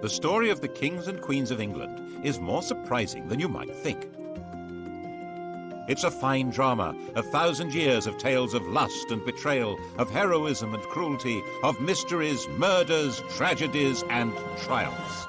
The story of the kings and queens of England is more surprising than you might think. It's a fine drama, 1,000 years of tales of lust and betrayal, of heroism and cruelty, of mysteries, murders, tragedies, and triumphs.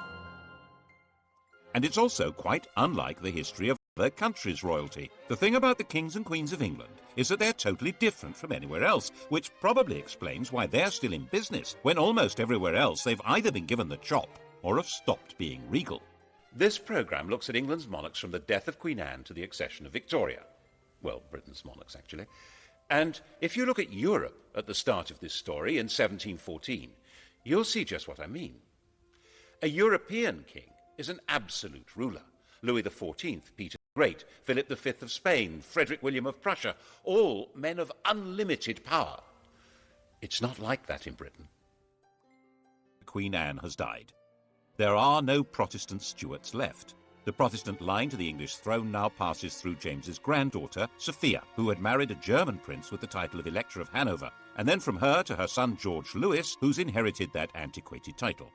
And it's also quite unlike the history of other countries' royalty. The thing about the kings and queens of England is that they're totally different from anywhere else, which probably explains why they're still in business, when almost everywhere else they've either been given the chop or have stopped being regal. This programme looks at England's monarchs from the death of Queen Anne to the accession of Victoria. Well, Britain's monarchs, actually. And if you look at Europe at the start of this story in 1714, you'll see just what I mean. A European king is an absolute ruler. Louis XIV, Peter the Great, Philip V of Spain, Frederick William of Prussia, all men of unlimited power. It's not like that in Britain. Queen Anne has died. There are no Protestant Stuarts left. The Protestant line to the English throne now passes through James's granddaughter, Sophia, who had married a German prince with the title of Elector of Hanover, and then from her to her son George Louis, who's inherited that antiquated title.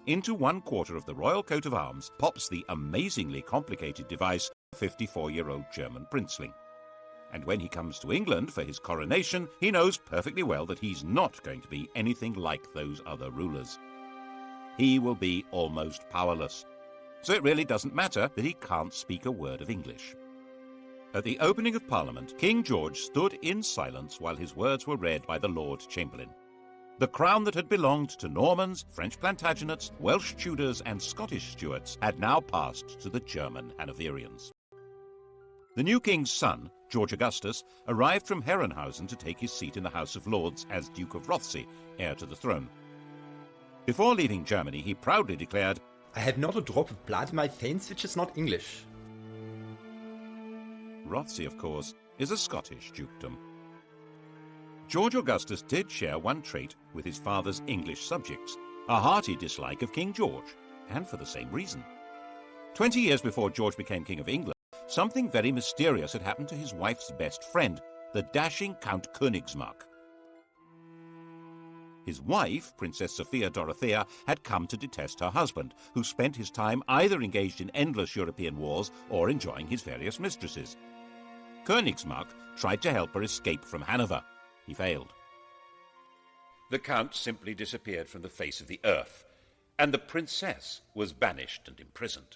Into one quarter of the royal coat of arms pops the amazingly complicated device of a 54-year-old German princeling. And when he comes to England for his coronation, he knows perfectly well that he's not going to be anything like those other rulers. He will be almost powerless. So it really doesn't matter that he can't speak a word of English. At the opening of Parliament, King George stood in silence while his words were read by the Lord Chamberlain. The crown that had belonged to Normans, French Plantagenets, Welsh Tudors and Scottish Stuarts had now passed to the German Hanoverians. The new king's son, George Augustus, arrived from Herrenhausen to take his seat in the House of Lords as Duke of Rothesay, heir to the throne. Before leaving Germany, he proudly declared, "I have not a drop of blood in my veins which is not English." Rothesay, of course, is a Scottish dukedom. George Augustus did share one trait with his father's English subjects, a hearty dislike of King George, and for the same reason. 20 years before George became King of England, something very mysterious had happened to his wife's best friend, the dashing Count Königsmarck. His wife, Princess Sophia Dorothea, had come to detest her husband, who spent his time either engaged in endless European wars or enjoying his various mistresses. Königsmarck tried to help her escape from Hanover. He failed. The Count simply disappeared from the face of the earth, and the princess was banished and imprisoned.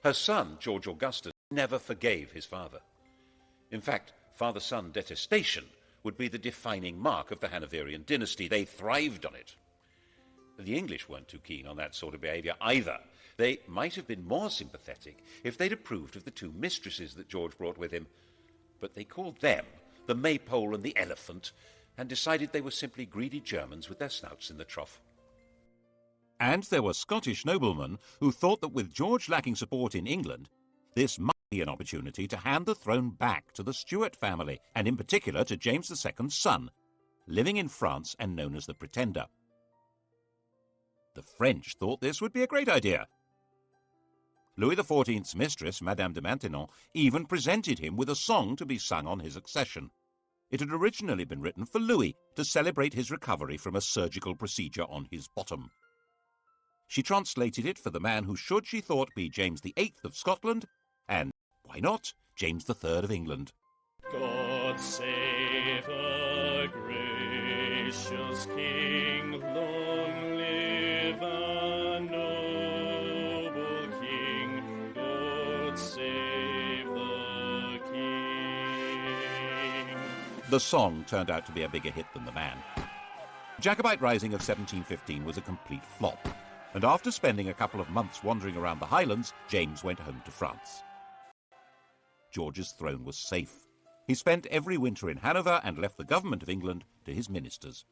Her son, George Augustus, never forgave his father. In fact, father-son detestation would be the defining mark of the Hanoverian dynasty. They thrived on it. The English weren't too keen on that sort of behaviour either. They might have been more sympathetic if they'd approved of the two mistresses that George brought with him, but they called them the Maypole and the Elephant, and decided they were simply greedy Germans with their snouts in the trough. And there were Scottish noblemen who thought that with George lacking support in England, this might be an opportunity to hand the throne back to the Stuart family, and in particular to James II's son, living in France and known as the Pretender. The French thought this would be a great idea. Louis XIV's mistress, Madame de Maintenon, even presented him with a song to be sung on his accession. It had originally been written for Louis to celebrate his recovery from a surgical procedure on his bottom. She translated it for the man who should, she thought, be James VIII of Scotland, and, why not, James III of England. God save a gracious King, long live a noble King, God save the King. The song turned out to be a bigger hit than the man. The Jacobite Rising of 1715 was a complete flop, and after spending a couple of months wandering around the Highlands, James went home to France. George's throne was safe. He spent every winter in Hanover and left the government of England to his ministers.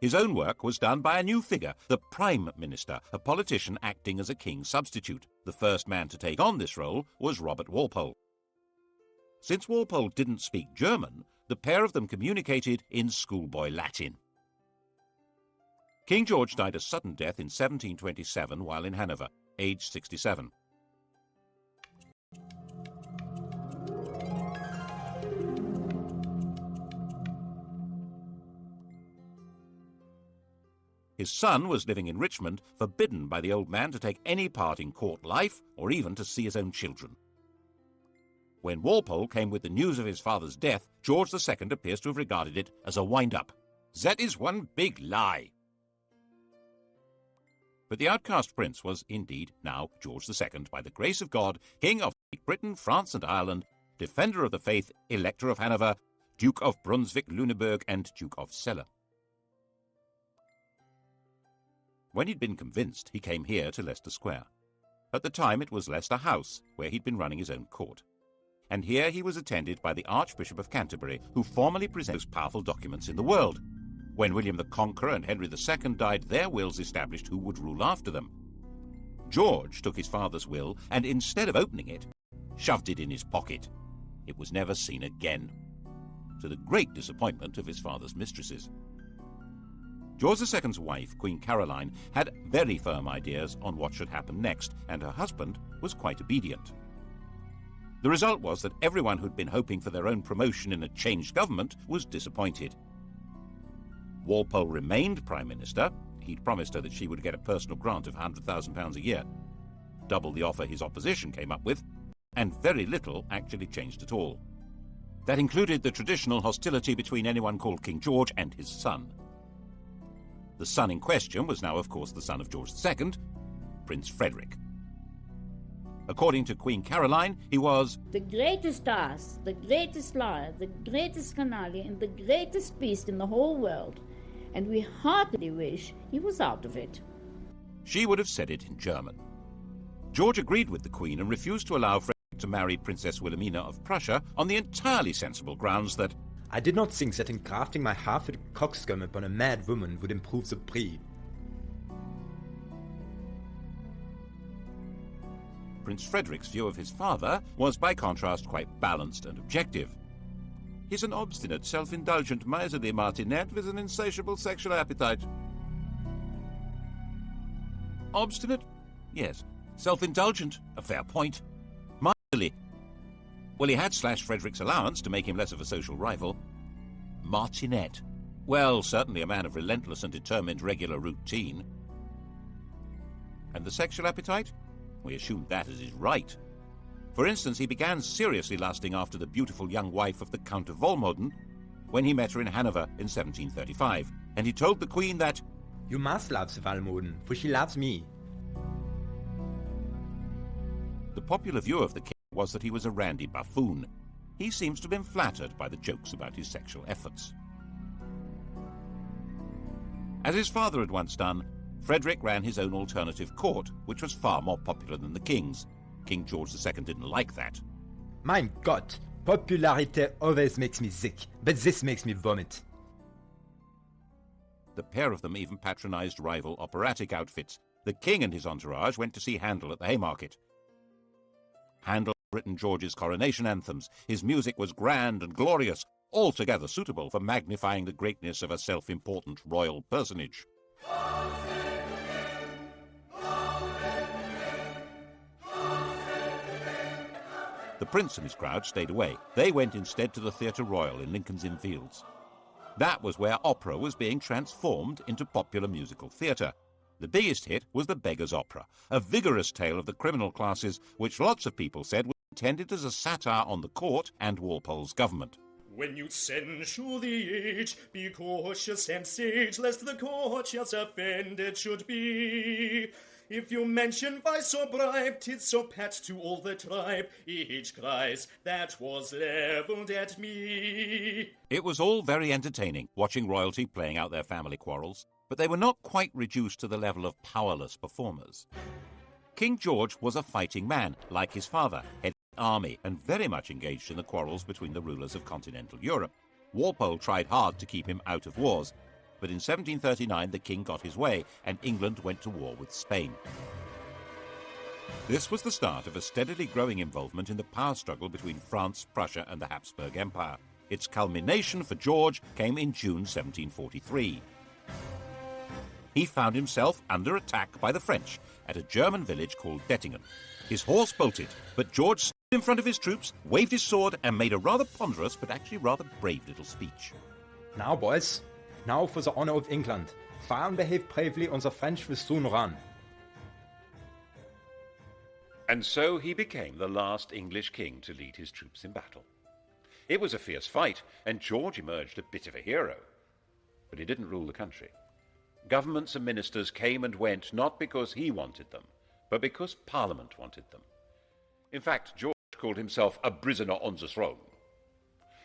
His own work was done by a new figure, the Prime Minister, a politician acting as a king's substitute. The first man to take on this role was Robert Walpole. Since Walpole didn't speak German, the pair of them communicated in schoolboy Latin. King George died a sudden death in 1727 while in Hanover, aged 67. His son was living in Richmond, forbidden by the old man to take any part in court life or even to see his own children. When Walpole came with the news of his father's death, George II appears to have regarded it as a wind-up. "That is one big lie." But the outcast prince was indeed now George II, by the grace of God, King of Great Britain, France and Ireland, Defender of the Faith, Elector of Hanover, Duke of Brunswick-Lüneburg and Duke of Celle. When he'd been convinced, he came here to Leicester Square. At the time it was Leicester House, where he'd been running his own court. And here he was attended by the Archbishop of Canterbury, who formally presented the most powerful documents in the world. When William the Conqueror and Henry II died, their wills established who would rule after them. George took his father's will and, instead of opening it, shoved it in his pocket. It was never seen again, to the great disappointment of his father's mistresses. George II's wife, Queen Caroline, had very firm ideas on what should happen next, and her husband was quite obedient. The result was that everyone who'd been hoping for their own promotion in a changed government was disappointed. Walpole remained Prime Minister. He'd promised her that she would get a personal grant of £100,000 a year, double the offer his opposition came up with, and very little actually changed at all. That included the traditional hostility between anyone called King George and his son. The son in question was now, of course, the son of George II, Prince Frederick. According to Queen Caroline, he was the greatest ass, the greatest liar, the greatest canaille, and the greatest beast in the whole world, and we heartily wish he was out of it. She would have said it in German. George agreed with the Queen and refused to allow Frederick to marry Princess Wilhelmina of Prussia on the entirely sensible grounds that I did not think that engrafting my half-witted coxcomb upon a mad woman would improve the breed. Prince Frederick's view of his father was, by contrast, quite balanced and objective. He's an obstinate, self-indulgent, miserly martinet with an insatiable sexual appetite. Obstinate? Yes. Self-indulgent? A fair point. Miserly? Well, he had slashed Frederick's allowance to make him less of a social rival. Martinet? Well, certainly a man of relentless and determined regular routine. And the sexual appetite? We assumed that as his right. For instance, he began seriously lusting after the beautiful young wife of the Count of Volmoden when he met her in Hanover in 1735, and he told the Queen that, "You must love the Volmoden, for she loves me." The popular view of the king was that he was a randy buffoon. He seems to have been flattered by the jokes about his sexual efforts. As his father had once done, Frederick ran his own alternative court, which was far more popular than the king's. King George II didn't like that. Mein Gott, popularity always makes me sick, but this makes me vomit. The pair of them even patronized rival operatic outfits. The king and his entourage went to see Handel at the Haymarket. Handel had written George's coronation anthems. His music was grand and glorious, altogether suitable for magnifying the greatness of a self-important royal personage. The prince and his crowd stayed away. They went instead to the Theatre Royal in Lincoln's Inn Fields. That was where opera was being transformed into popular musical theatre. The biggest hit was The Beggar's Opera, a vigorous tale of the criminal classes, which lots of people said was intended as a satire on the court and Walpole's government. When you censure the age, be cautious and sage, lest the courtiers offended should be. If you mention vice or bribe, 'tis so pat to all the tribe. Each cries, that was levelled at me. It was all very entertaining, watching royalty playing out their family quarrels, but they were not quite reduced to the level of powerless performers. King George was a fighting man, like his father, head of the army, and very much engaged in the quarrels between the rulers of continental Europe. Walpole tried hard to keep him out of wars, but in 1739 the king got his way and England went to war with Spain. This was the start of a steadily growing involvement in the power struggle between France, Prussia and the Habsburg Empire. Its culmination for George came in June 1743. He found himself under attack by the French at a German village called Dettingen. His horse bolted, but George stood in front of his troops, waved his sword and made a rather ponderous but actually rather brave little speech. Now, boys, now for the honor of England. Fire and behave bravely, or the French will soon run. And so he became the last English king to lead his troops in battle. It was a fierce fight, and George emerged a bit of a hero. But he didn't rule the country. Governments and ministers came and went not because he wanted them, but because Parliament wanted them. In fact, George called himself a prisoner on the throne.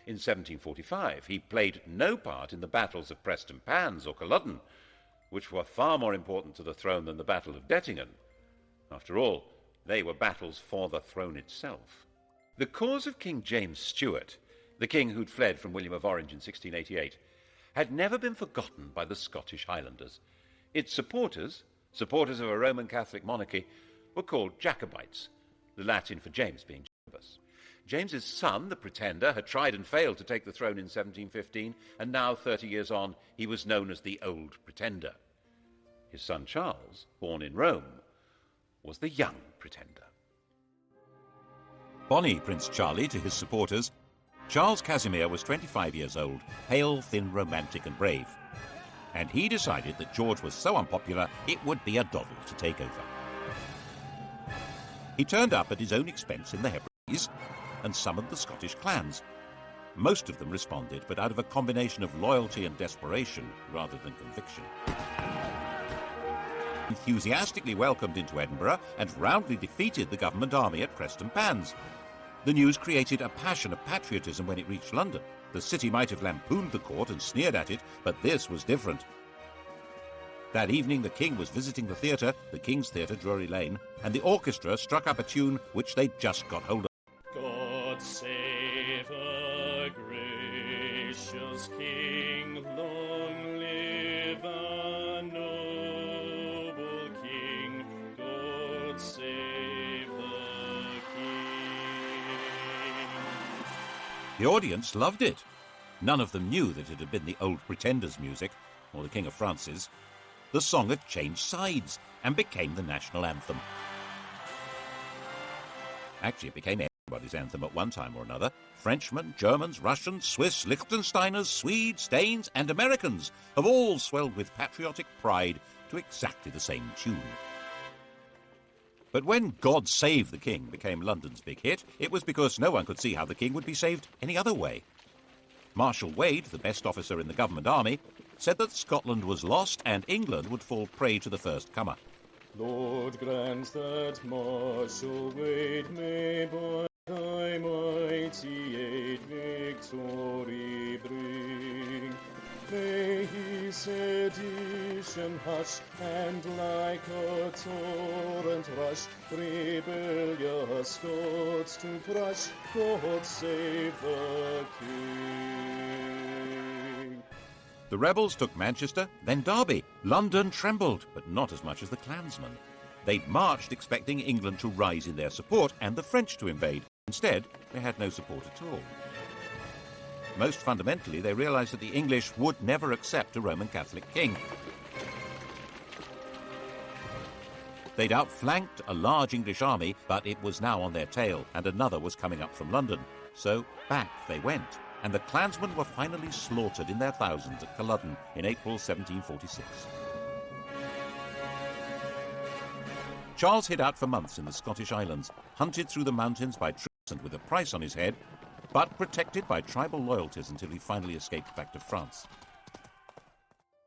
In 1745, he played no part in the battles of Prestonpans or Culloden, which were far more important to the throne than the Battle of Dettingen. After all, they were battles for the throne itself. The cause of King James Stuart, the king who'd fled from William of Orange in 1688, had never been forgotten by the Scottish Highlanders. Its supporters of a Roman Catholic monarchy, were called Jacobites, the Latin for James being Jacobus. James's son, the Pretender, had tried and failed to take the throne in 1715, and now, 30 years on, he was known as the Old Pretender. His son Charles, born in Rome, was the Young Pretender. Bonnie Prince Charlie to his supporters, Charles Casimir was 25 years old, pale, thin, romantic and brave. And he decided that George was so unpopular it would be a doddle to take over. He turned up at his own expense in the Hebrides and summoned the Scottish clans. Most of them responded, but out of a combination of loyalty and desperation rather than conviction. Enthusiastically welcomed into Edinburgh and roundly defeated the government army at Prestonpans. The news created a passion of patriotism when it reached London. The city might have lampooned the court and sneered at it, but this was different. That evening the king was visiting the theatre, the King's Theatre, Drury Lane, and the orchestra struck up a tune which they'd just got hold of. God save a gracious King, long live a noble King, God save the King. The audience loved it. None of them knew that it had been the Old Pretender's music, or the King of France's. The song had changed sides and became the national anthem. Actually, it became everybody's anthem at one time or another. Frenchmen, Germans, Russians, Swiss, Liechtensteiners, Swedes, Danes and Americans have all swelled with patriotic pride to exactly the same tune. But when God Save the King became London's big hit, it was because no one could see how the king would be saved any other way. Marshal Wade, the best officer in the government army, said that Scotland was lost and England would fall prey to the first comer. Lord, grant that Marshal Wade may by thy mighty aid victory bring. May he sedition hush, and like a torrent rush, rebellious Scots to crush. God save the King. The rebels took Manchester, then Derby. London trembled, but not as much as the clansmen. They'd marched expecting England to rise in their support and the French to invade. Instead, they had no support at all. Most fundamentally, they realized that the English would never accept a Roman Catholic king. They'd outflanked a large English army, but it was now on their tail, and another was coming up from London. So back they went, and the clansmen were finally slaughtered in their thousands at Culloden in April 1746. Charles hid out for months in the Scottish Islands, hunted through the mountains by troops and with a price on his head, but protected by tribal loyalties until he finally escaped back to France.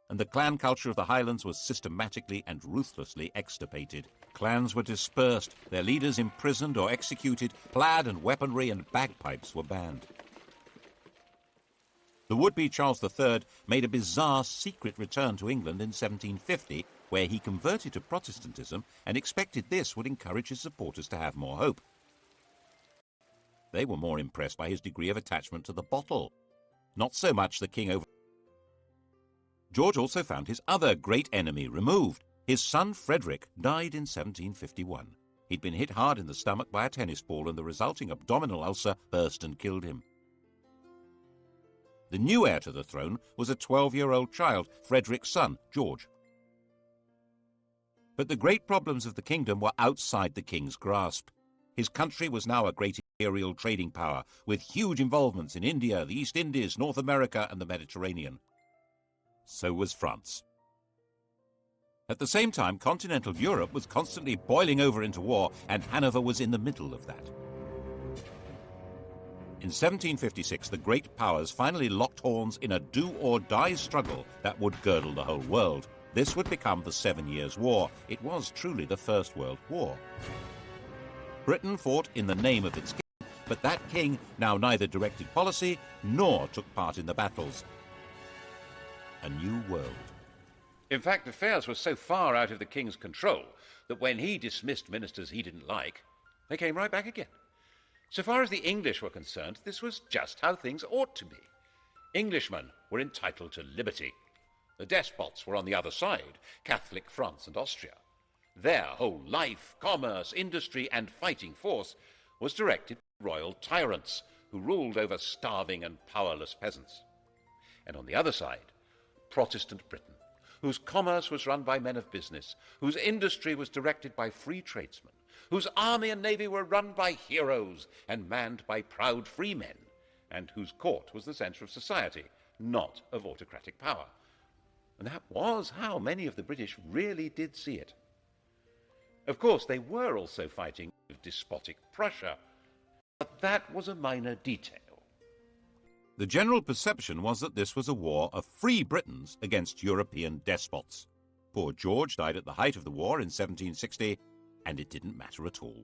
And the clan culture of the Highlands was systematically and ruthlessly extirpated. Clans were dispersed, their leaders imprisoned or executed, plaid and weaponry and bagpipes were banned. The would-be Charles III made a bizarre secret return to England in 1750, where he converted to Protestantism and expected this would encourage his supporters to have more hope. They were more impressed by his degree of attachment to the bottle, not so much the king over. George also found his other great enemy removed. His son Frederick died in 1751. He'd been hit hard in the stomach by a tennis ball, and the resulting abdominal ulcer burst and killed him. The new heir to the throne was a 12-year-old child, Frederick's son, George. But the great problems of the kingdom were outside the king's grasp. His country was now a great imperial trading power, with huge involvements in India, the East Indies, North America, and the Mediterranean. So was France. At the same time, continental Europe was constantly boiling over into war, and Hanover was in the middle of that. In 1756, the great powers finally locked horns in a do-or-die struggle that would girdle the whole world. This would become the 7 Years' War. It was truly the First World War. Britain fought in the name of its king, but that king now neither directed policy nor took part in the battles. A new world. In fact, affairs were so far out of the king's control that when he dismissed ministers he didn't like, they came right back again. So far as the English were concerned, this was just how things ought to be. Englishmen were entitled to liberty. The despots were on the other side, Catholic France and Austria. Their whole life, commerce, industry, and fighting force was directed by royal tyrants who ruled over starving and powerless peasants. And on the other side, Protestant Britain, whose commerce was run by men of business, whose industry was directed by free tradesmen, whose army and navy were run by heroes and manned by proud free men, and whose court was the centre of society, not of autocratic power. And that was how many of the British really did see it. Of course, they were also fighting with despotic Prussia, but that was a minor detail. The general perception was that this was a war of free Britons against European despots. Poor George died at the height of the war in 1760, and it didn't matter at all.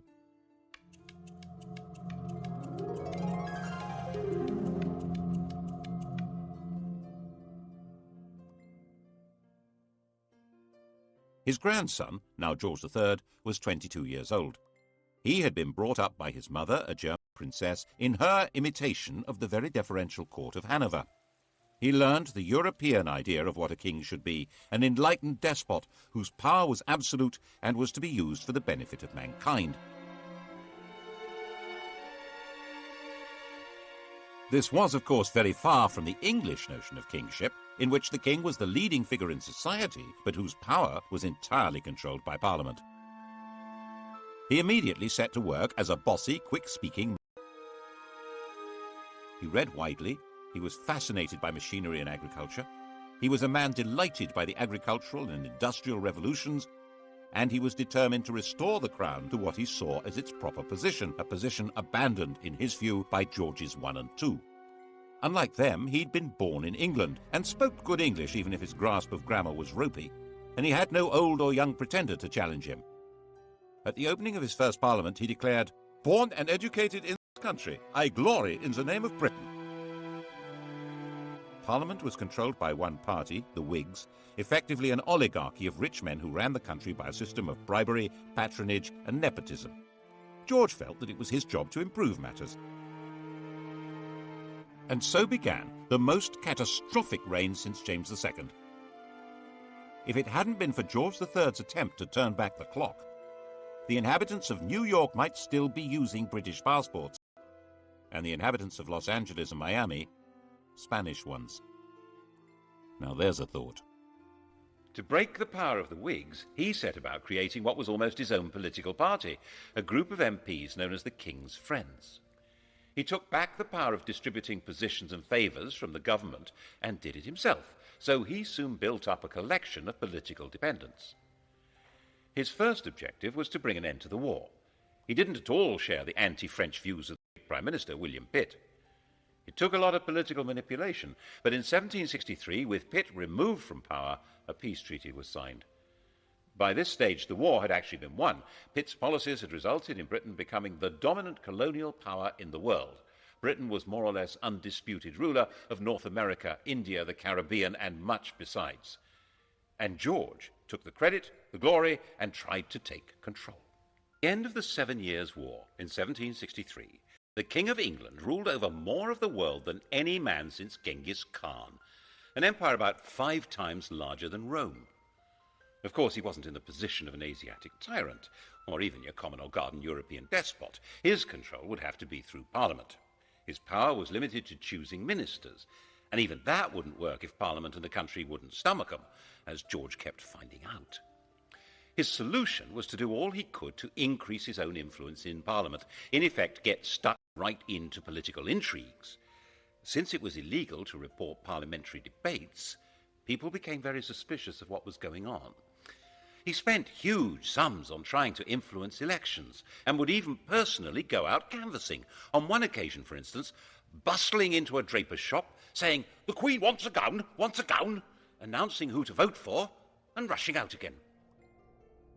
His grandson, now George III, was 22 years old. He had been brought up by his mother, a German princess, in her imitation of the very deferential court of Hanover. He learned the European idea of what a king should be, an enlightened despot whose power was absolute and was to be used for the benefit of mankind. This was, of course, very far from the English notion of kingship, in which the king was the leading figure in society, but whose power was entirely controlled by Parliament. He immediately set to work as a bossy, quick-speaking man. He read widely. He was fascinated by machinery and agriculture. He was a man delighted by the agricultural and industrial revolutions, and he was determined to restore the crown to what he saw as its proper position, a position abandoned, in his view, by Georges I and II. Unlike them, he'd been born in England and spoke good English, even if his grasp of grammar was ropey, and he had no old or young pretender to challenge him. At the opening of his first Parliament, he declared, "Born and educated in this country, I glory in the name of Britain." Parliament was controlled by one party, the Whigs, effectively an oligarchy of rich men who ran the country by a system of bribery, patronage, and nepotism. George felt that it was his job to improve matters. And so began the most catastrophic reign since James II. If it hadn't been for George III's attempt to turn back the clock, the inhabitants of New York might still be using British passports, and the inhabitants of Los Angeles and Miami, Spanish ones. Now there's a thought. To break the power of the Whigs, he set about creating what was almost his own political party, a group of MPs known as the King's Friends. He took back the power of distributing positions and favours from the government and did it himself, so he soon built up a collection of political dependents. His first objective was to bring an end to the war. He didn't at all share the anti-French views of the Prime Minister, William Pitt. It took a lot of political manipulation, but in 1763, with Pitt removed from power, a peace treaty was signed. By this stage, the war had actually been won. Pitt's policies had resulted in Britain becoming the dominant colonial power in the world. Britain was more or less undisputed ruler of North America, India, the Caribbean, and much besides. And George took the credit, the glory, and tried to take control. At the end of the 7 Years' War, in 1763, the King of England ruled over more of the world than any man since Genghis Khan, an empire about 5 times larger than Rome. Of course, he wasn't in the position of an Asiatic tyrant, or even your common or garden European despot. His control would have to be through Parliament. His power was limited to choosing ministers, and even that wouldn't work if Parliament and the country wouldn't stomach them, as George kept finding out. His solution was to do all he could to increase his own influence in Parliament, in effect get stuck right into political intrigues. Since it was illegal to report parliamentary debates, people became very suspicious of what was going on. He spent huge sums on trying to influence elections and would even personally go out canvassing. On one occasion, for instance, bustling into a draper's shop, saying, "The Queen wants a gown," announcing who to vote for, and rushing out again.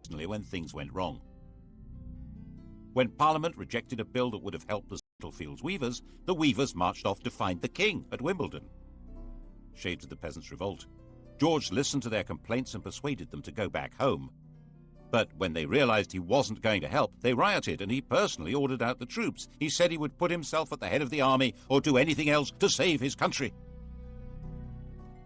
When things went wrong. When Parliament rejected a bill that would have helped the Spitalfields weavers, the weavers marched off to find the king at Wimbledon. Shades of the Peasants' Revolt. George listened to their complaints and persuaded them to go back home. But when they realized he wasn't going to help, they rioted, and he personally ordered out the troops. He said he would put himself at the head of the army or do anything else to save his country.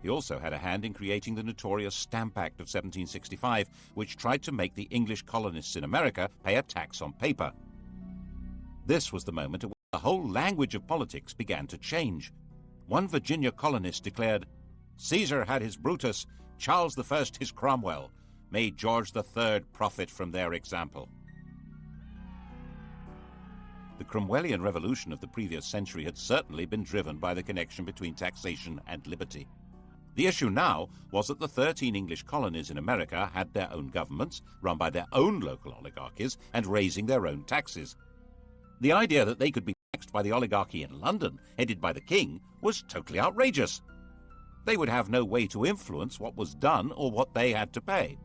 He also had a hand in creating the notorious Stamp Act of 1765, which tried to make the English colonists in America pay a tax on paper. This was the moment at which the whole language of politics began to change. One Virginia colonist declared, "Caesar had his Brutus, Charles I his Cromwell. May George III profit from their example." The Cromwellian revolution of the previous century had certainly been driven by the connection between taxation and liberty. The issue now was that the 13 English colonies in America had their own governments, run by their own local oligarchies, and raising their own taxes. The idea that they could be taxed by the oligarchy in London, headed by the king, was totally outrageous. They would have no way to influence what was done or what they had to pay.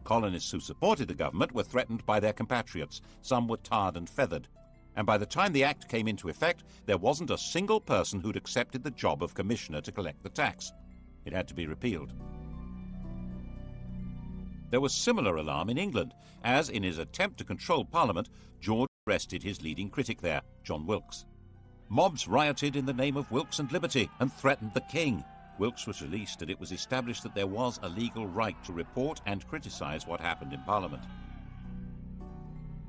Colonists who supported the government were threatened by their compatriots. Some were tarred and feathered. And by the time the act came into effect, there wasn't a single person who'd accepted the job of commissioner to collect the tax. It had to be repealed. There was similar alarm in England, as in his attempt to control Parliament, George arrested his leading critic there, John Wilkes. Mobs rioted in the name of Wilkes and liberty and threatened the king. Wilkes was released, and it was established that there was a legal right to report and criticize what happened in Parliament.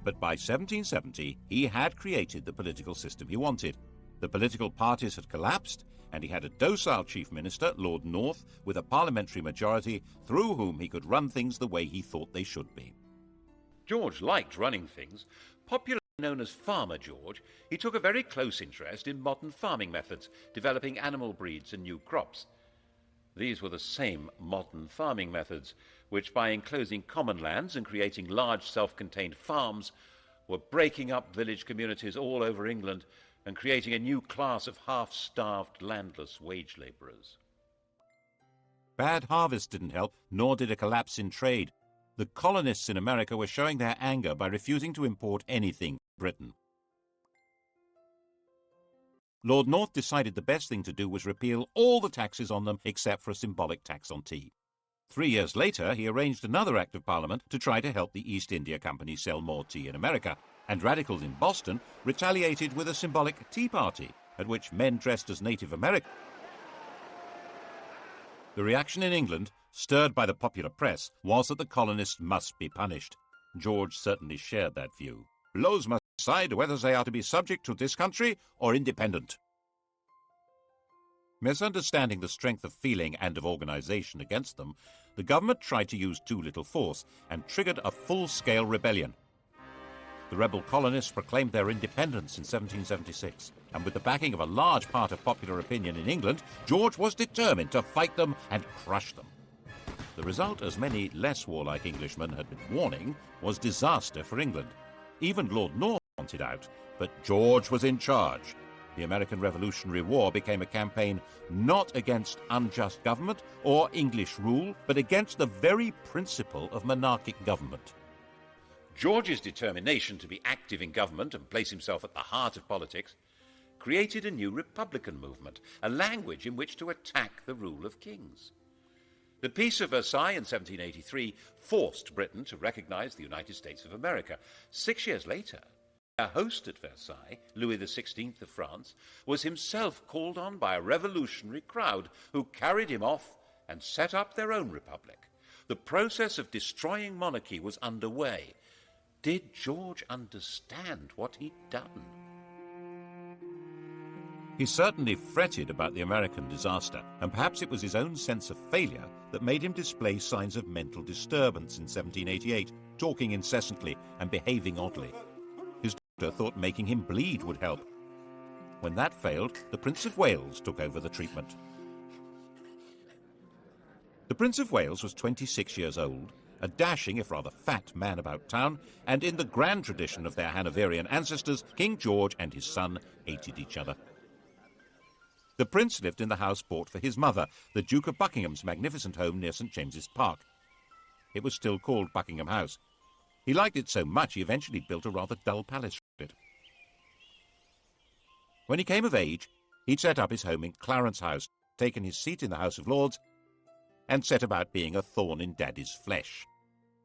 But by 1770, he had created the political system he wanted. The political parties had collapsed, and he had a docile chief minister, Lord North, with a parliamentary majority through whom he could run things the way he thought they should be. George liked running things. Popularly known as Farmer George, he took a very close interest in modern farming methods, developing animal breeds and new crops. These were the same modern farming methods which, by enclosing common lands and creating large self-contained farms, were breaking up village communities all over England and creating a new class of half-starved, landless wage labourers. Bad harvests didn't help, nor did a collapse in trade. The colonists in America were showing their anger by refusing to import anything from Britain. Lord North decided the best thing to do was repeal all the taxes on them except for a symbolic tax on tea. 3 years later, he arranged another Act of Parliament to try to help the East India Company sell more tea in America, and radicals in Boston retaliated with a symbolic Tea Party, at which men dressed as Native Americans. The reaction in England, stirred by the popular press, was that the colonists must be punished. George certainly shared that view. Laws must decide whether they are to be subject to this country or independent. Misunderstanding the strength of feeling and of organization against them, the government tried to use too little force and triggered a full-scale rebellion. The rebel colonists proclaimed their independence in 1776, and with the backing of a large part of popular opinion in England, George was determined to fight them and crush them. The result, as many less warlike Englishmen had been warning, was disaster for England. Even Lord North wanted out, but George was in charge. The American Revolutionary War became a campaign not against unjust government or English rule, but against the very principle of monarchic government. George's determination to be active in government and place himself at the heart of politics created a new republican movement, a language in which to attack the rule of kings. The Peace of Versailles in 1783 forced Britain to recognize the United States of America. 6 years later, our host at Versailles, Louis XVI of France, was himself called on by a revolutionary crowd who carried him off and set up their own republic. The process of destroying monarchy was underway. Did George understand what he'd done? He certainly fretted about the American disaster, and perhaps it was his own sense of failure that made him display signs of mental disturbance in 1788, talking incessantly and behaving oddly. His doctor thought making him bleed would help. When that failed, the Prince of Wales took over the treatment. The Prince of Wales was 26 years old, a dashing, if rather fat, man about town, and in the grand tradition of their Hanoverian ancestors, King George and his son hated each other. The prince lived in the house bought for his mother, the Duke of Buckingham's magnificent home near St James's Park. It was still called Buckingham House. He liked it so much he eventually built a rather dull palace for it. When he came of age, he'd set up his home in Clarence House, taken his seat in the House of Lords, and set about being a thorn in Daddy's flesh,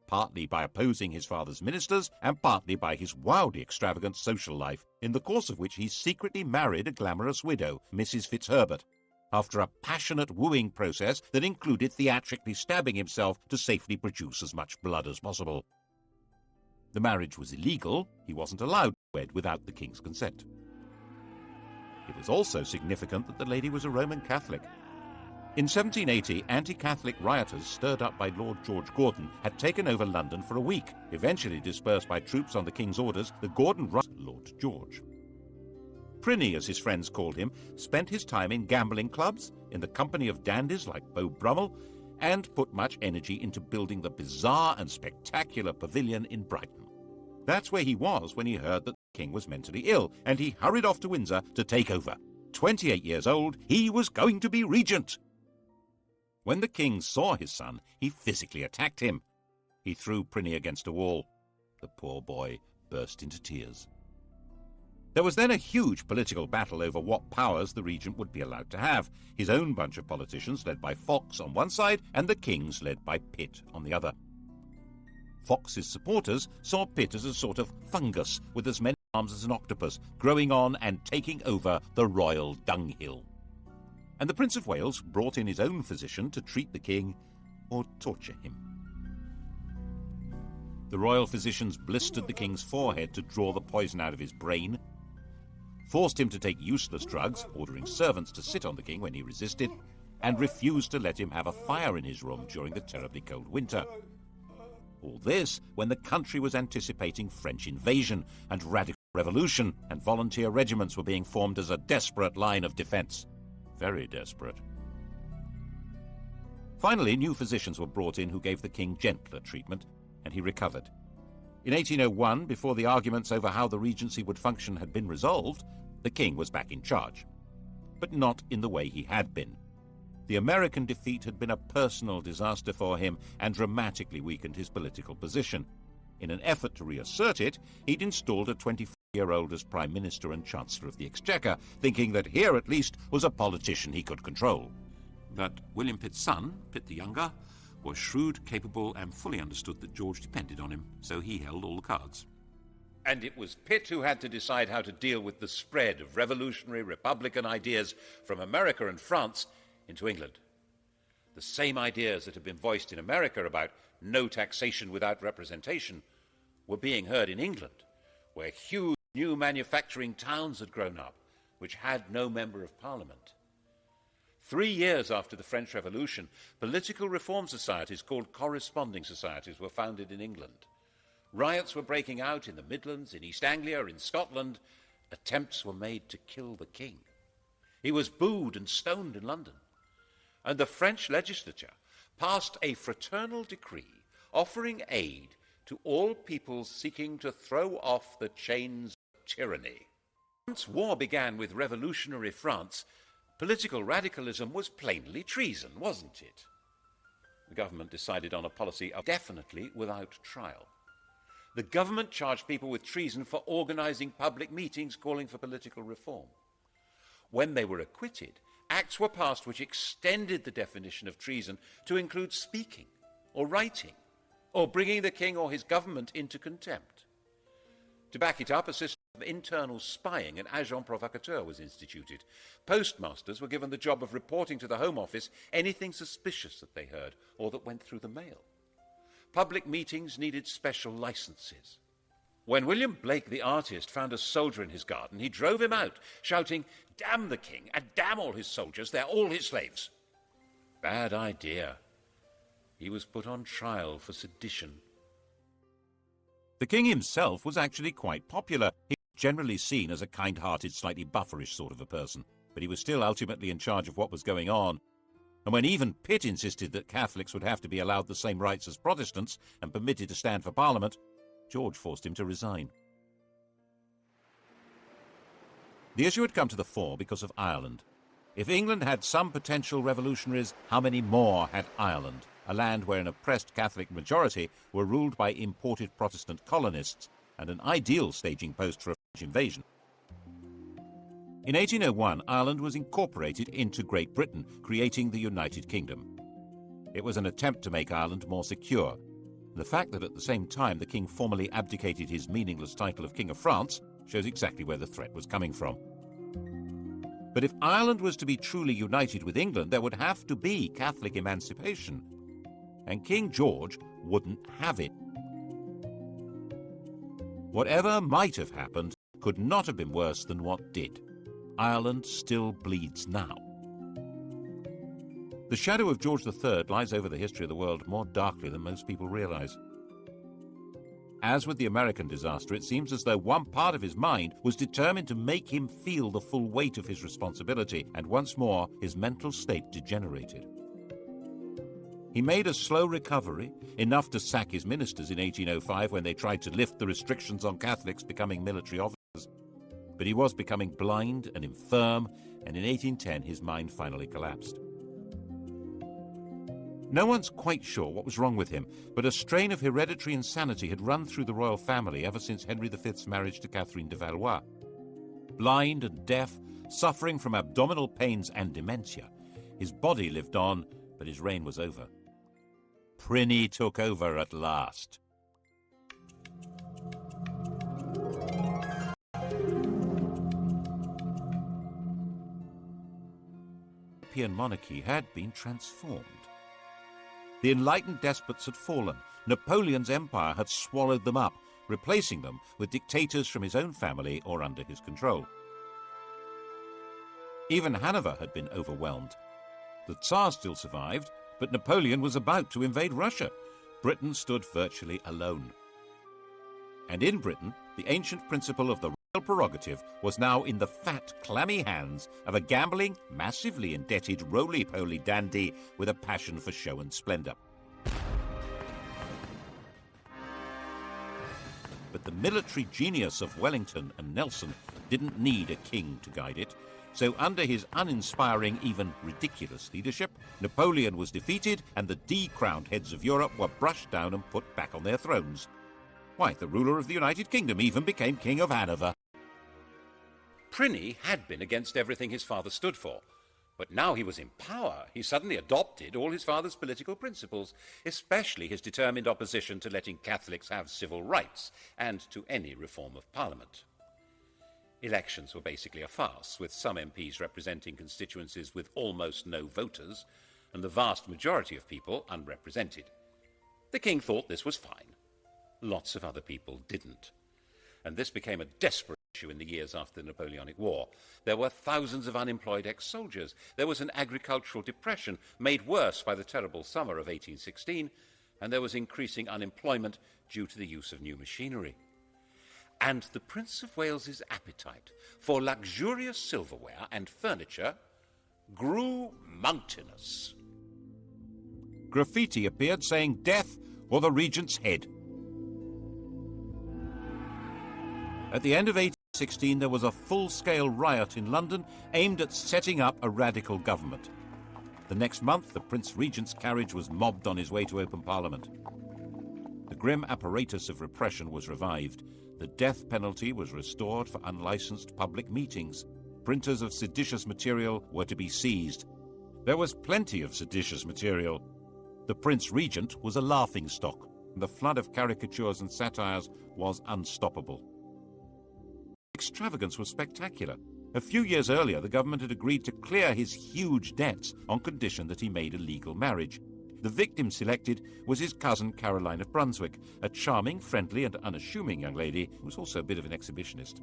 partly by opposing his father's ministers and partly by his wildly extravagant social life, in the course of which he secretly married a glamorous widow, Mrs. Fitzherbert, after a passionate wooing process that included theatrically stabbing himself to safely produce as much blood as possible. The marriage was illegal. He wasn't allowed to wed without the king's consent. It was also significant that the lady was a Roman Catholic. In 1780, anti-Catholic rioters stirred up by Lord George Gordon had taken over London for a week. Eventually dispersed by troops on the king's orders, the Gordon Lord George. Prinny, as his friends called him, spent his time in gambling clubs, in the company of dandies like Beau Brummel, and put much energy into building the bizarre and spectacular pavilion in Brighton. That's where he was when he heard that the king was mentally ill, and he hurried off to Windsor to take over. 28 years old, he was going to be regent. When the king saw his son, he physically attacked him. He threw Prinny against a wall. The poor boy burst into tears. There was then a huge political battle over what powers the regent would be allowed to have. His own bunch of politicians led by Fox on one side and the king's led by Pitt on the other. Fox's supporters saw Pitt as a sort of fungus with as many arms as an octopus, growing on and taking over the royal dunghill. And the Prince of Wales brought in his own physician to treat the king or torture him. The royal physicians blistered the king's forehead to draw the poison out of his brain, forced him to take useless drugs, ordering servants to sit on the king when he resisted, and refused to let him have a fire in his room during the terribly cold winter. All this when the country was anticipating French invasion and radical revolution, and volunteer regiments were being formed as a desperate line of defense. Very desperate. Finally, new physicians were brought in who gave the king gentler treatment, and he recovered. In 1801, before the arguments over how the regency would function had been resolved, the king was back in charge. But not in the way he had been. The American defeat had been a personal disaster for him and dramatically weakened his political position. In an effort to reassert it, he'd installed a 24-year-old as Prime Minister and Chancellor of the Exchequer, thinking that here at least was a politician he could control. But William Pitt's son, Pitt the Younger, was shrewd, capable, and fully understood that George depended on him, so he held all the cards. And it was Pitt who had to decide how to deal with the spread of revolutionary Republican ideas from America and France into England. The same ideas that had been voiced in America about no taxation without representation were being heard in England, where huge new manufacturing towns had grown up, which had no member of Parliament. 3 years after the French Revolution, political reform societies called corresponding societies were founded in England. Riots were breaking out in the Midlands, in East Anglia, in Scotland. Attempts were made to kill the king. He was booed and stoned in London. And the French legislature passed a fraternal decree offering aid to all peoples seeking to throw off the chains of tyranny. Once war began with revolutionary France, political radicalism was plainly treason, wasn't it? The government decided on a policy of definitely without trial. The government charged people with treason for organizing public meetings calling for political reform. When they were acquitted, acts were passed which extended the definition of treason to include speaking or writing or bringing the king or his government into contempt. To back it up, a system of internal spying, an agent provocateur, was instituted. Postmasters were given the job of reporting to the Home Office anything suspicious that they heard or that went through the mail. Public meetings needed special licenses. When William Blake, the artist, found a soldier in his garden, he drove him out, shouting, "Damn the king and damn all his soldiers, they're all his slaves." Bad idea. He was put on trial for sedition. The king himself was actually quite popular. He was generally seen as a kind-hearted, slightly bufferish sort of a person, but he was still ultimately in charge of what was going on. And when even Pitt insisted that Catholics would have to be allowed the same rights as Protestants and permitted to stand for Parliament, George forced him to resign. The issue had come to the fore because of Ireland. If England had some potential revolutionaries, how many more had Ireland, a land where an oppressed Catholic majority were ruled by imported Protestant colonists and an ideal staging post for a French invasion? In 1801, Ireland was incorporated into Great Britain, creating the United Kingdom. It was an attempt to make Ireland more secure. The fact that at the same time the king formally abdicated his meaningless title of King of France shows exactly where the threat was coming from. But if Ireland was to be truly united with England, there would have to be Catholic emancipation. And King George wouldn't have it. Whatever might have happened could not have been worse than what did. Ireland still bleeds now. The shadow of George III lies over the history of the world more darkly than most people realize. As with the American disaster, it seems as though one part of his mind was determined to make him feel the full weight of his responsibility, and once more his mental state degenerated. He made a slow recovery, enough to sack his ministers in 1805 when they tried to lift the restrictions on Catholics becoming military officers. But he was becoming blind and infirm, and in 1810 his mind finally collapsed. No one's quite sure what was wrong with him, but a strain of hereditary insanity had run through the royal family ever since Henry V's marriage to Catherine de Valois. Blind and deaf, suffering from abdominal pains and dementia, his body lived on, but his reign was over. Prinny took over at last. The European monarchy had been transformed. The enlightened despots had fallen. Napoleon's empire had swallowed them up, replacing them with dictators from his own family or under his control. Even Hanover had been overwhelmed. The Tsar still survived, but Napoleon was about to invade Russia. Britain stood virtually alone. And in Britain, the ancient principle of the royal prerogative was now in the fat, clammy hands of a gambling, massively indebted, roly-poly dandy with a passion for show and splendor. But the military genius of Wellington and Nelson didn't need a king to guide it. So under his uninspiring, even ridiculous leadership, Napoleon was defeated and the decrowned heads of Europe were brushed down and put back on their thrones. Why, the ruler of the United Kingdom even became King of Hanover. Prinny had been against everything his father stood for. But now he was in power, he suddenly adopted all his father's political principles, especially his determined opposition to letting Catholics have civil rights and to any reform of Parliament. Elections were basically a farce, with some MPs representing constituencies with almost no voters, and the vast majority of people unrepresented. The king thought this was fine. Lots of other people didn't. And this became a desperate issue in the years after the Napoleonic War. There were thousands of unemployed ex-soldiers. There was an agricultural depression made worse by the terrible summer of 1816, and there was increasing unemployment due to the use of new machinery. And the Prince of Wales's appetite for luxurious silverware and furniture grew mountainous. Graffiti appeared saying death or the regent's head. At the end of 1816, there was a full-scale riot in London aimed at setting up a radical government. The next month, the Prince Regent's carriage was mobbed on his way to open Parliament. The grim apparatus of repression was revived. The death penalty was restored for unlicensed public meetings. Printers of seditious material were to be seized. There was plenty of seditious material. The Prince Regent was a laughingstock. The flood of caricatures and satires was unstoppable. Extravagance was spectacular. A few years earlier, the government had agreed to clear his huge debts on condition that he made a legal marriage. The victim selected was his cousin Caroline of Brunswick, a charming, friendly and unassuming young lady who was also a bit of an exhibitionist.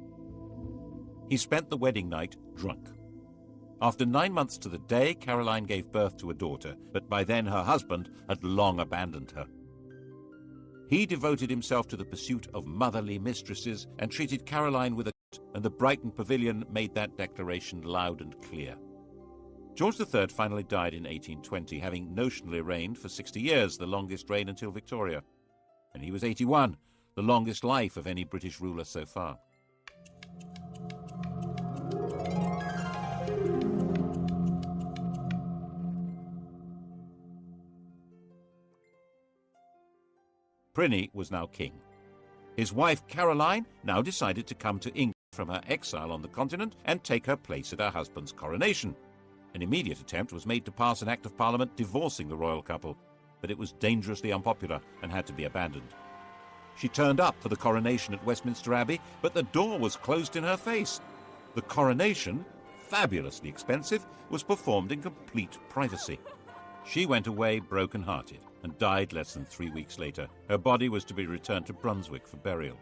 He spent the wedding night drunk. After 9 months to the day, Caroline gave birth to a daughter, but by then her husband had long abandoned her. He devoted himself to the pursuit of motherly mistresses and treated Caroline with a and the Brighton Pavilion made that declaration loud and clear. George III finally died in 1820, having notionally reigned for 60 years, the longest reign until Victoria. And he was 81, the longest life of any British ruler so far. Pliny was now king. His wife Caroline now decided to come to England from her exile on the continent and take her place at her husband's coronation. An immediate attempt was made to pass an act of parliament divorcing the royal couple, but it was dangerously unpopular and had to be abandoned. She turned up for the coronation at Westminster Abbey, but the door was closed in her face. The coronation, fabulously expensive, was performed in complete privacy. She went away broken-hearted and died less than 3 weeks later. Her body was to be returned to Brunswick for burial.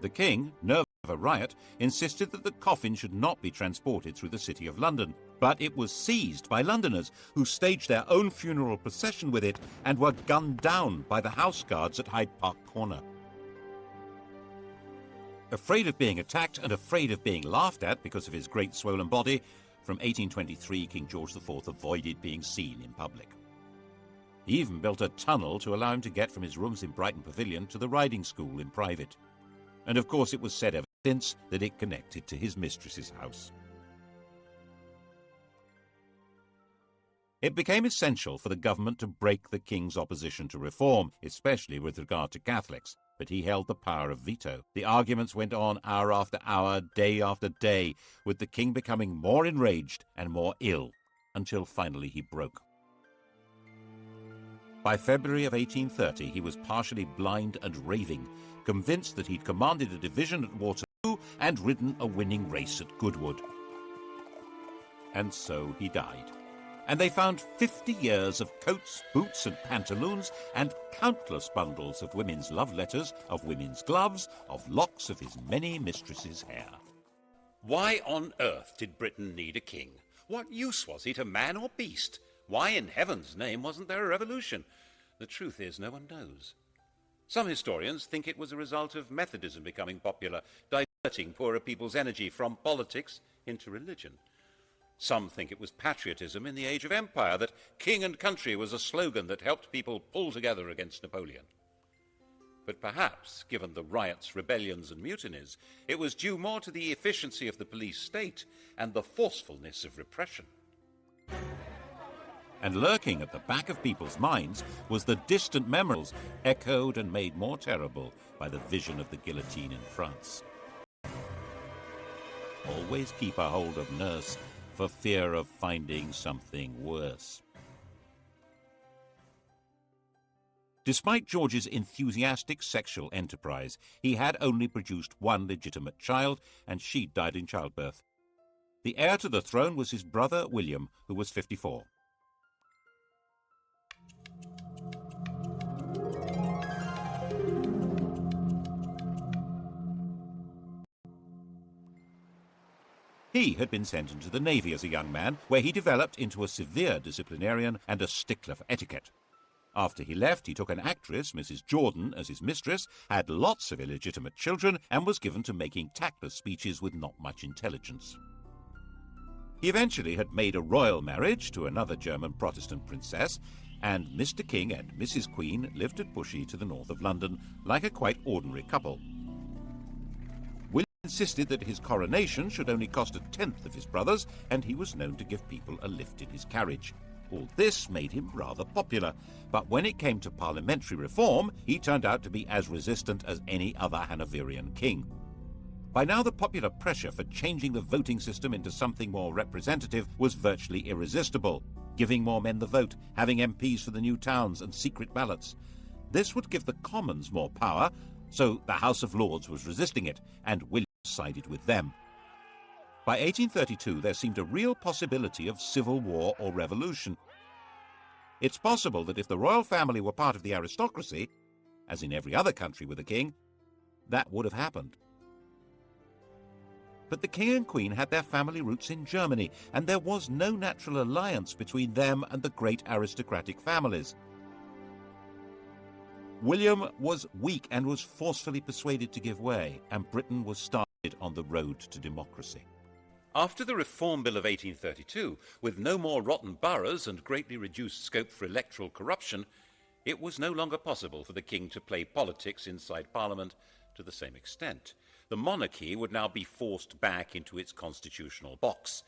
The king, nervous of a riot, insisted that the coffin should not be transported through the city of London, but it was seized by Londoners, who staged their own funeral procession with it and were gunned down by the house guards at Hyde Park Corner. Afraid of being attacked and afraid of being laughed at because of his great swollen body, from 1823 King George IV avoided being seen in public. He even built a tunnel to allow him to get from his rooms in Brighton Pavilion to the riding school in private. And of course it was said ever since that it connected to his mistress's house. It became essential for the government to break the king's opposition to reform, especially with regard to Catholics, but he held the power of veto. The arguments went on hour after hour, day after day, with the king becoming more enraged and more ill, until finally he broke. By February of 1830, he was partially blind and raving, convinced that he'd commanded a division at Waterloo and ridden a winning race at Goodwood. And so he died. And they found 50 years of coats, boots and pantaloons, and countless bundles of women's love letters, of women's gloves, of locks of his many mistresses' hair. Why on earth did Britain need a king? What use was he to man or beast? Why in heaven's name wasn't there a revolution? The truth is, no one knows. Some historians think it was a result of Methodism becoming popular, diverting poorer people's energy from politics into religion. Some think it was patriotism in the age of empire, that king and country was a slogan that helped people pull together against Napoleon. But perhaps, given the riots, rebellions and mutinies, it was due more to the efficiency of the police state and the forcefulness of repression. And lurking at the back of people's minds was the distant memories, echoed and made more terrible by the vision of the guillotine in France. Always keep a hold of nurse, for fear of finding something worse. Despite George's enthusiastic sexual enterprise, he had only produced one legitimate child, and she died in childbirth. The heir to the throne was his brother William, who was 54. He had been sent into the Navy as a young man, where he developed into a severe disciplinarian and a stickler for etiquette. After he left, he took an actress, Mrs. Jordan, as his mistress, had lots of illegitimate children, and was given to making tactless speeches with not much intelligence. He eventually had made a royal marriage to another German Protestant princess, and Mr. King and Mrs. Queen lived at Bushey to the north of London, like a quite ordinary couple. Insisted that his coronation should only cost a tenth of his brother's, and he was known to give people a lift in his carriage. All this made him rather popular, but when it came to parliamentary reform, he turned out to be as resistant as any other Hanoverian king. By now the popular pressure for changing the voting system into something more representative was virtually irresistible, giving more men the vote, having MPs for the new towns and secret ballots. This would give the Commons more power, so the House of Lords was resisting it, and William sided with them. By 1832, there seemed a real possibility of civil war or revolution. It's possible that if the royal family were part of the aristocracy, as in every other country with a king, that would have happened. But the king and queen had their family roots in Germany, and there was no natural alliance between them and the great aristocratic families. William was weak and was forcefully persuaded to give way, and Britain was started on the road to democracy. After the Reform Bill of 1832, with no more rotten boroughs and greatly reduced scope for electoral corruption, it was no longer possible for the king to play politics inside Parliament to the same extent. The monarchy would now be forced back into its constitutional box,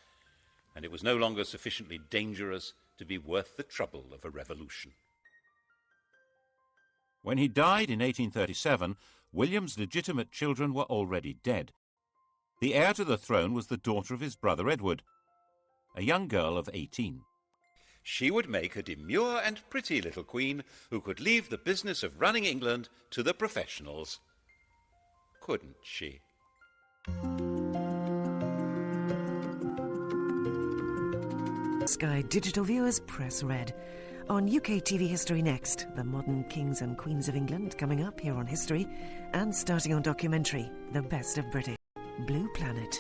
and it was no longer sufficiently dangerous to be worth the trouble of a revolution. When he died in 1837, William's legitimate children were already dead. The heir to the throne was the daughter of his brother Edward, a young girl of 18. She would make a demure and pretty little queen who could leave the business of running England to the professionals. Couldn't she? Sky Digital viewers, press red. On UK TV History next, the modern kings and queens of England coming up here on History, and starting on documentary, The Best of British. Blue Planet.